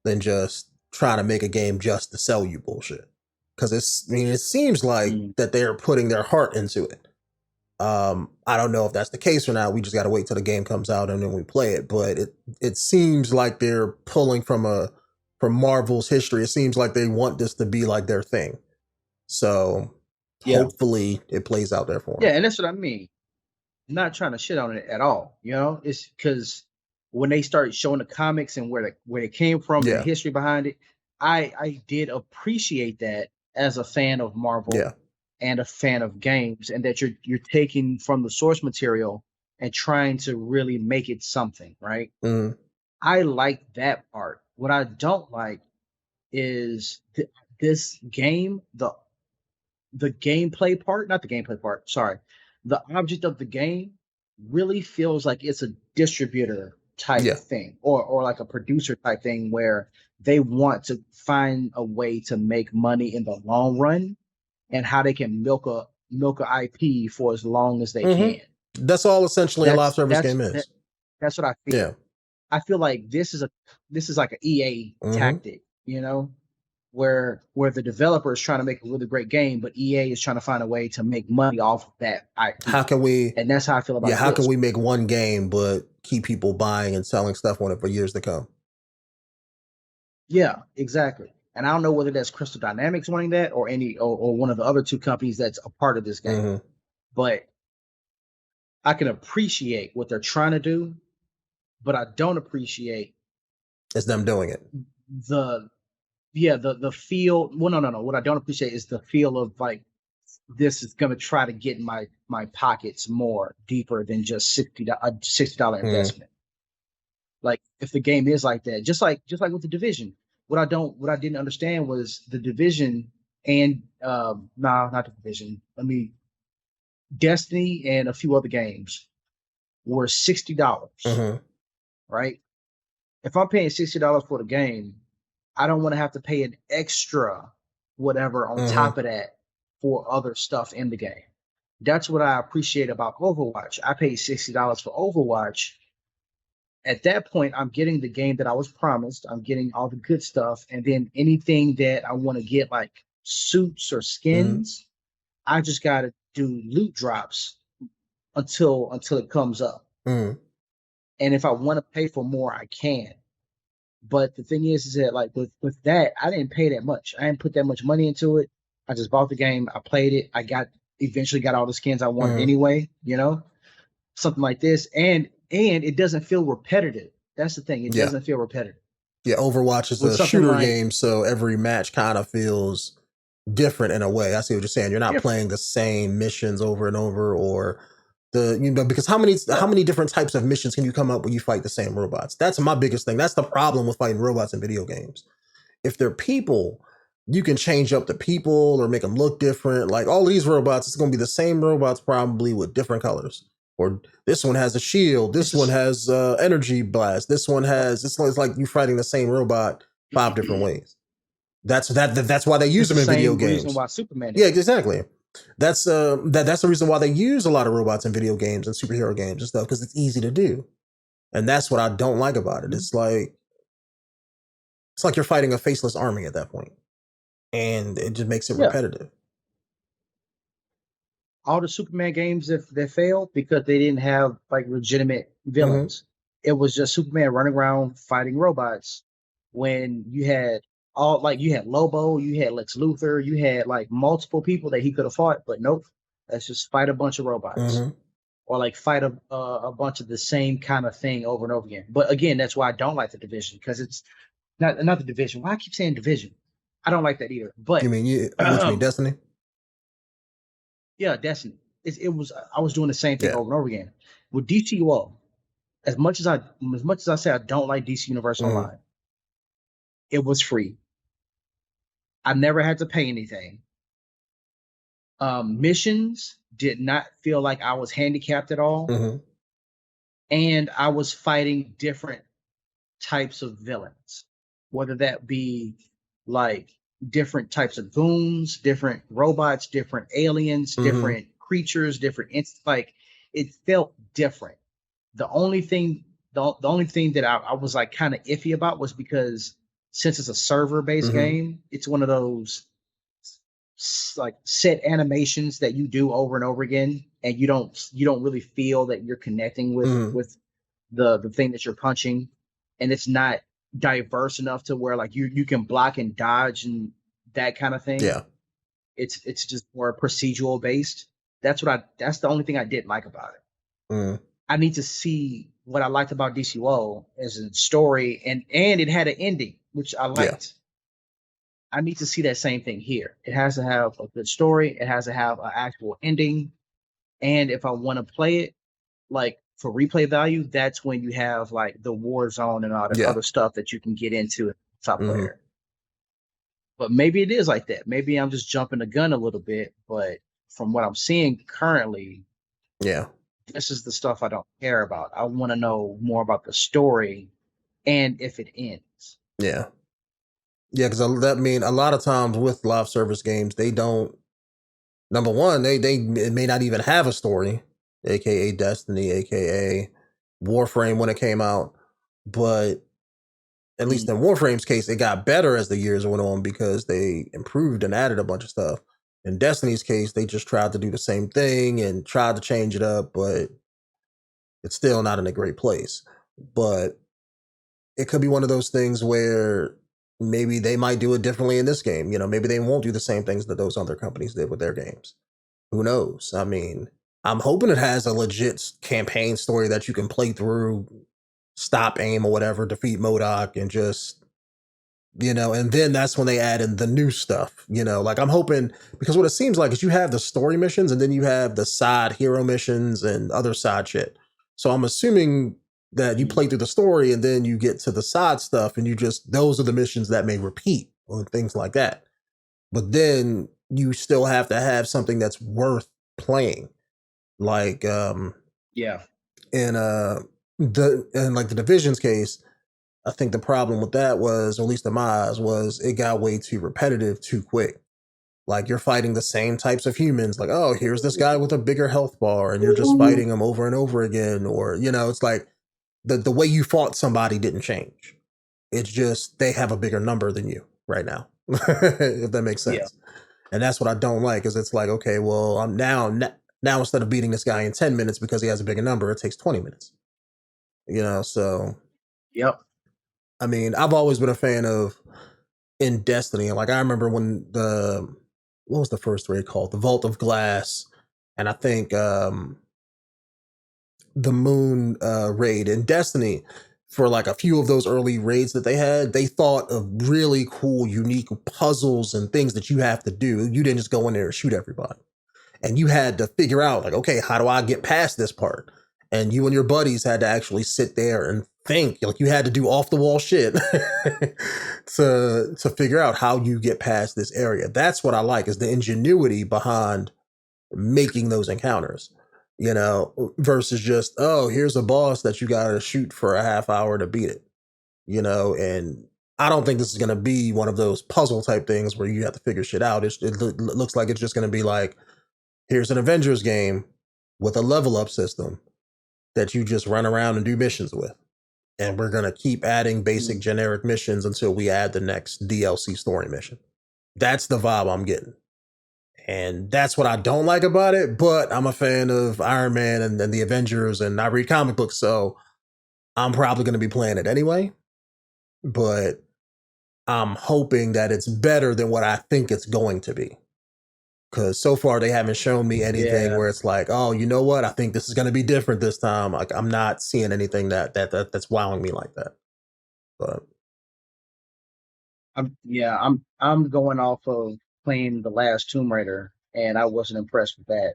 than just trying to make a game just to sell you bullshit. Because it seems like that they're putting their heart into it. I don't know if that's the case or not. We just got to wait till the game comes out and then we play it. But it seems like they're pulling from Marvel's history. It seems like they want this to be like their thing. So hopefully it plays out there for them. Yeah, and that's what I mean. I'm not trying to shit on it at all. It's because when they started showing the comics and where it came from and the history behind it, I did appreciate that as a fan of Marvel and a fan of games, and that you're taking from the source material and trying to really make it something, right? Mm. I like that part. What I don't like is this game, the gameplay part, not the gameplay part, sorry. The object of the game really feels like it's a distributor type thing, or like a producer type thing, where they want to find a way to make money in the long run and how they can milk a IP for as long as they can. That's all essentially a live service game is. That's what I feel. Yeah. I feel like this is like an EA tactic, where the developer is trying to make a really great game, but EA is trying to find a way to make money off of that IP. How can we? And that's how I feel about. How can we make one game but keep people buying and selling stuff on it for years to come? Yeah, exactly. And I don't know whether that's Crystal Dynamics wanting that, or one of the other two companies that's a part of this game. But I can appreciate what they're trying to do, but I don't appreciate it's them doing it. The feel. Well, no. What I don't appreciate is the feel of like, this is going to try to get in my pockets more deeper than just $60 investment. Like, if the game is like that, just like with the Division, what I didn't understand was the Division and not the Division. Destiny and a few other games were $60, right? If I'm paying $60 for the game, I don't want to have to pay an extra whatever on top of that for other stuff in the game. That's what I appreciate about Overwatch. I paid $60 for Overwatch. At that point, I'm getting the game that I was promised. I'm getting all the good stuff. And then anything that I want to get, like suits or skins, I just got to do loot drops until it comes up. And if I want to pay for more, I can. But the thing is that like with that, I didn't pay that much. I didn't put that much money into it. I just bought the game. I played it. I eventually got all the skins I wanted anyway, something like this. And it doesn't feel repetitive. That's the thing. It doesn't feel repetitive. Yeah, Overwatch is a shooter game, so every match kind of feels different in a way. I see what you're saying. You're not playing the same missions over and over, or because how many different types of missions can you come up when you fight the same robots? That's my biggest thing. That's the problem with fighting robots in video games. If they're people, you can change up the people or make them look different. Like all these robots, it's going to be the same robots probably with different colors. Or this one has a shield. This one has energy blast. This one has. It's like you fighting the same robot 5 different ways. That's why they use them in video games. Reason why Superman. Yeah, exactly. That's the reason why they use a lot of robots in video games and superhero games and stuff, because it's easy to do. And that's what I don't like about it. It's like you're fighting a faceless army at that point, and it just makes it repetitive. All the Superman games that failed because they didn't have like legitimate villains. It was just Superman running around fighting robots. When you had you had Lobo, you had Lex Luthor, you had like multiple people that he could have fought, but nope. Let's just fight a bunch of robots, or like fight a bunch of the same kind of thing over and over again. But again, that's why I don't like the Division, because it's not the Division. Why I keep saying Division? I don't like that either. But you mean Destiny? Yeah, Destiny. I was doing the same thing over and over again with DCUO. As much as I say I don't like DC Universe Online, it was free. I never had to pay anything. Missions did not feel like I was handicapped at all, and I was fighting different types of villains, whether that be like different types of goons, different robots, different aliens, different creatures, like it felt different. The only thing the only thing that I was like kind of iffy about was because since it's a server based game, it's one of those like set animations that you do over and over again, and you don't really feel that you're connecting with the thing that you're punching, and it's not diverse enough to where like you can block and dodge and that kind of thing. Yeah. It's just more procedural based. That's the only thing I didn't like about it. I need to see what I liked about DCO as a story, and it had an ending, which I liked. I need to see that same thing here. It has to have a good story. It has to have an actual ending. And if I want to play it, like for replay value, that's when you have like the war zone and all the other stuff that you can get into as a top player. But maybe it is like that. Maybe I'm just jumping the gun a little bit. But from what I'm seeing currently, this is the stuff I don't care about. I want to know more about the story and if it ends. Yeah, because that mean a lot of times with live service games, they don't. Number one, it may not even have a story, aka Destiny, aka Warframe when it came out. But at least in Warframe's case, it got better as the years went on because they improved and added a bunch of stuff. In Destiny's case, they just tried to do the same thing and tried to change it up, but it's still not in a great place. But it could be one of those things where maybe they might do it differently in this game. You know, maybe they won't do the same things that those other companies did with their games. Who knows? I mean, I'm hoping it has a legit campaign story that you can play through, stop, aim, or whatever, defeat MODOK, and just, and then that's when they add in the new stuff, like I'm hoping, because what it seems like is you have the story missions and then you have the side hero missions and other side shit. So I'm assuming that you play through the story and then you get to the side stuff and those are the missions that may repeat or things like that. But then you still have to have something that's worth playing. Like, in like the Division's case, I think the problem with that was, or at least in my eyes, was it got way too repetitive too quick. Like you're fighting the same types of humans. Like, oh, here's this guy with a bigger health bar, and you're just fighting him over and over again. Or, it's like the way you fought somebody didn't change. It's just they have a bigger number than you right now, if that makes sense. Yeah. And that's what I don't like, is it's like, okay, well, I'm now instead of beating this guy in 10 minutes because he has a bigger number, it takes 20 minutes. So. Yep. I mean, I've always been a fan of in Destiny. Like I remember when what was the first raid called? The Vault of Glass. And I think the Moon raid in Destiny, for like a few of those early raids that they had, they thought of really cool, unique puzzles and things that you have to do. You didn't just go in there and shoot everybody. And you had to figure out, like, okay, how do I get past this part? And you and your buddies had to actually sit there and think. Like you had to do off the wall shit to figure out how you get past this area. That's what I like, is the ingenuity behind making those encounters, versus just, oh, here's a boss that you got to shoot for a half hour to beat it, and I don't think this is going to be one of those puzzle type things where you have to figure shit out. It looks like it's just going to be like, here's an Avengers game with a level up system that you just run around and do missions with. And we're going to keep adding basic generic missions until we add the next DLC story mission. That's the vibe I'm getting. And that's what I don't like about it, but I'm a fan of Iron Man and the Avengers, and I read comic books, so I'm probably going to be playing it anyway. But I'm hoping that it's better than what I think it's going to be. Because so far they haven't shown me anything where it's like, oh, you know what? I think this is going to be different this time. Like I'm not seeing anything that's wowing me like that. But I'm going off of playing the last Tomb Raider, and I wasn't impressed with that.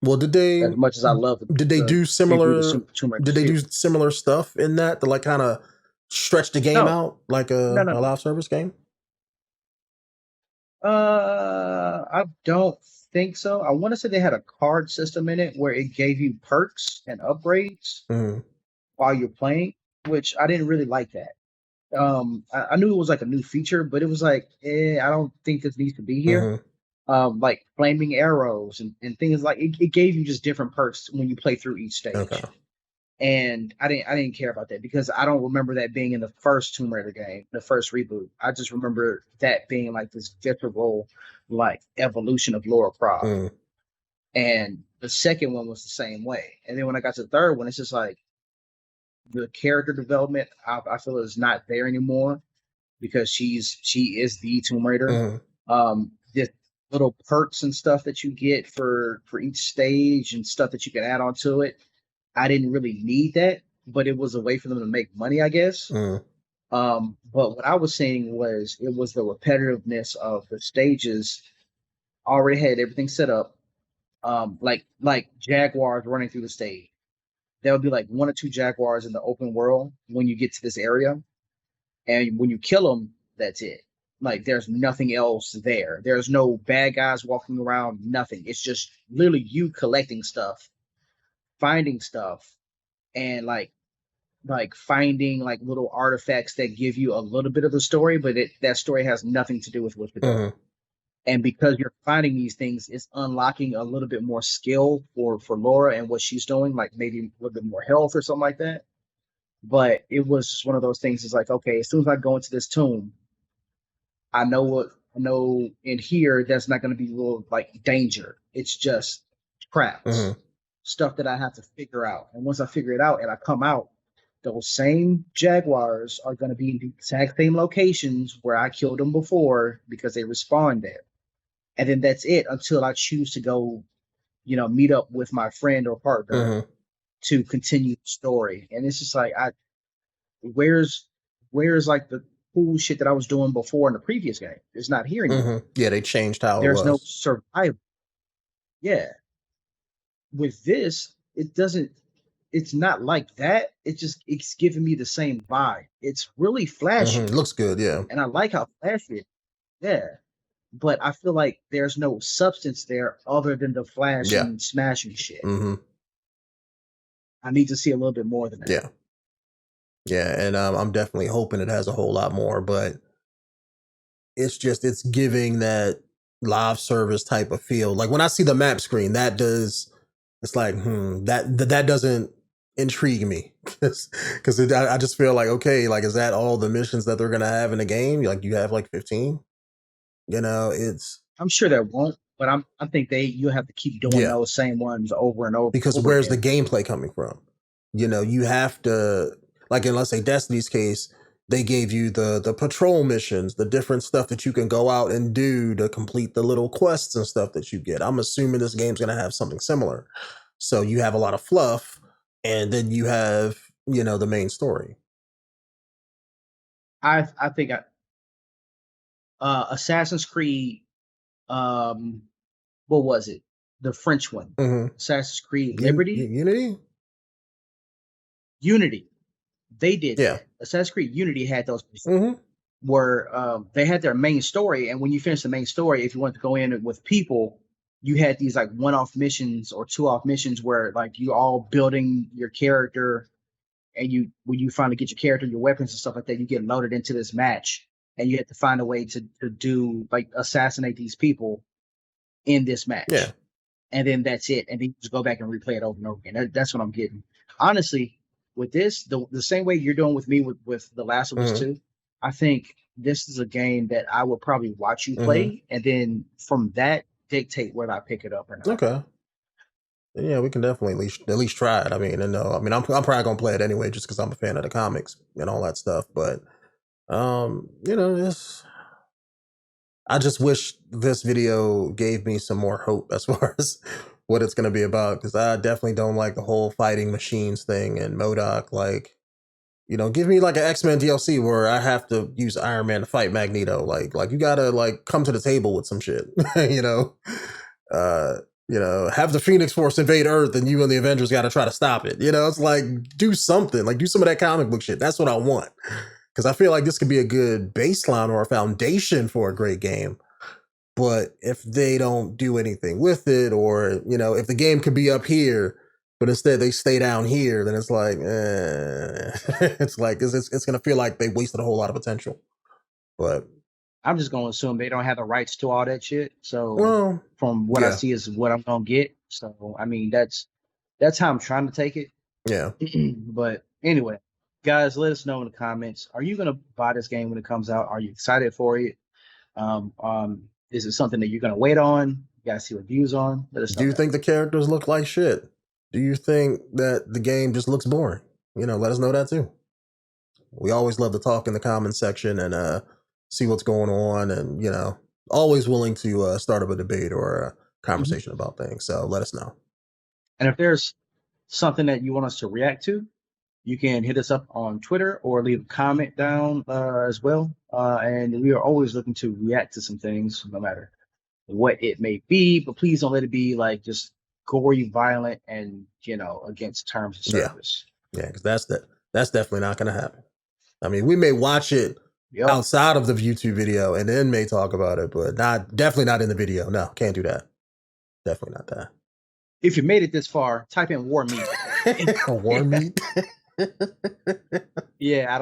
Well, did they, as much as I love it? Did they do similar? Did they do similar stuff in that to like kind of stretch the game out like a live service game? I don't think so. I want to say they had a card system in it where it gave you perks and upgrades while you're playing, which I didn't really like that. I knew it was like a new feature, but it was like, I don't think this needs to be here. Mm-hmm. Like flaming arrows and things like it gave you just different perks when you play through each stage. Okay. And I didn't care about that because I don't remember that being in the first Tomb Raider game, the first reboot. I just remember that being like this visceral, like evolution of Laura Croft. Mm. And the second one was the same way. And then when I got to the third one, it's just like the character development I feel is not there anymore because she is the Tomb Raider. The little perks and stuff that you get for each stage and stuff that you can add on to it, I didn't really need that, but it was a way for them to make money, I guess. But what I was saying was it was the repetitiveness of the stages. Already had everything set up, like jaguars running through the stage. There would be like 1 or 2 jaguars in the open world when you get to this area, and when you kill them, that's it. Like there's nothing else there. There's no bad guys walking around. Nothing. It's just literally you collecting stuff, finding stuff, and like finding like little artifacts that give you a little bit of the story, but that story has nothing to do with what you're doing. And because you're finding these things, it's unlocking a little bit more skill for Laura and what she's doing, like maybe a little bit more health or something like that. But it was just one of those things. It's like, okay, as soon as I go into this tomb, I know in here there's not going to be real like danger. It's just traps, stuff that I have to figure out. And once I figure it out and I come out, those same jaguars are going to be in the exact same locations where I killed them before because they respawn there. And then that's it until I choose to go, meet up with my friend or partner to continue the story. And it's just like, where's like the cool shit that I was doing before in the previous game? It's not here anymore. Yeah, they changed how There's it was. no survival. Yeah. With this, it's not like that. It's giving me the same vibe. It's really flashy. It looks good, yeah. And I like how flashy it is. Yeah. But I feel like there's no substance there other than the flashing, smashing shit. I need to see a little bit more than that. Yeah. Yeah, and I'm definitely hoping it has a whole lot more, but it's giving that live service type of feel. Like when I see the map screen, it's like, that doesn't intrigue me. Because I just feel like, okay, like, is that all the missions that they're going to have in the game? Like, you have like 15? I'm sure that won't, but I think you'll have to keep doing those same ones over and over. Because where's the gameplay coming from? You have to, like in, let's say, Destiny's case, they gave you the patrol missions, the different stuff that you can go out and do to complete the little quests and stuff that you get. I'm assuming this game's going to have something similar. So you have a lot of fluff, and then you have, the main story. I think Assassin's Creed, what was it? The French one. Assassin's Creed Liberty? Unity. They did that. Assassin's Creed Unity had those where they had their main story, and when you finish the main story, if you wanted to go in with people, you had these like one-off missions or two-off missions where like you all building your character, and when you finally get your character, your weapons and stuff like that, you get loaded into this match, and you have to find a way to do like assassinate these people in this match. Yeah. And then that's it. And then you just go back and replay it over and over again. That's what I'm getting. Honestly, with this, the same way you're doing with me with The Last of Us 2, I think this is a game that I would probably watch you play, and then from that dictate whether I pick it up or not. Okay. Yeah, we can definitely at least try it. I mean, I'm probably gonna play it anyway, just because I'm a fan of the comics and all that stuff. But I just wish this video gave me some more hope as far as what it's gonna be about, because I definitely don't like the whole fighting machines thing and MODOK. Like, give me like an X-Men DLC where I have to use Iron Man to fight Magneto. Like you gotta like come to the table with some shit. Have the Phoenix Force invade Earth and you and the Avengers got to try to stop it. It's like, do something, like do some of that comic book shit. That's what I want. Because I feel like this could be a good baseline or a foundation for a great game. But if they don't do anything with it, or, if the game could be up here but instead they stay down here, then it's like, it's like it's gonna feel like they wasted a whole lot of potential. But I'm just gonna assume they don't have the rights to all that shit. So well, from what I yeah, see is what I'm gonna get. So I mean that's how I'm trying to take it. yeah. But anyway, guys, let us know in the comments. Are you gonna buy this game when it comes out? Are you excited for it? Is it something that you're gonna wait on? You guys see reviews on? Let us know. Do you think the characters look like shit? Do you think that the game just looks boring? Let us know that too. We always love to talk in the comment section and see what's going on, and always willing to start up a debate or a conversation about things. So let us know. And if there's something that you want us to react to, you can hit us up on Twitter or leave a comment down as well. And we are always looking to react to some things, no matter what it may be. But please don't let it be like just gory, violent, and against terms of service. Yeah, because that's definitely not going to happen. I mean, we may watch it outside of the YouTube video and then may talk about it, but definitely not in the video. No, can't do that. Definitely not that. If you made it this far, type in war meat. War meat? Yeah,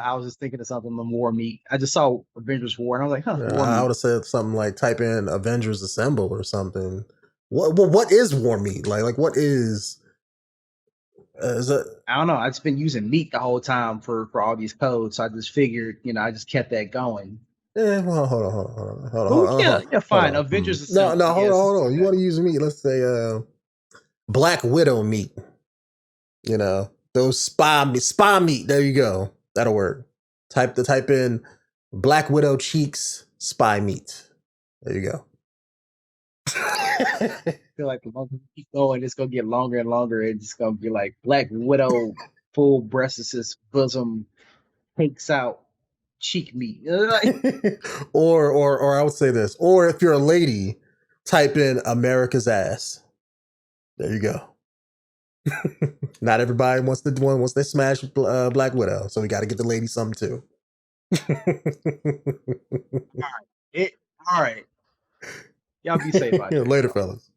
I was just thinking of something on war meat. I just saw Avengers War and I was like, I would have said something like type in Avengers Assemble or something. What is war meat? Like what is it? I don't know. I've just been using meat the whole time for all these codes, so I just figured, I just kept that going. Well, hold on. Yeah, fine. Avengers Assemble. No, hold on. You okay. Want to use meat? Let's say Black Widow meat. Those spy meat. There you go. That'll work. Type in Black Widow cheeks spy meat. There you go. I feel like the longer we keep going, it's gonna get longer and longer. It's gonna be like Black Widow full breasts bosom takes out cheek meat. or I would say this. Or if you're a lady, type in America's ass. There you go. Not everybody wants the one once they smash Black Widow, so we got to get the lady something too. All right. Y'all be safe out there. Later, fellas.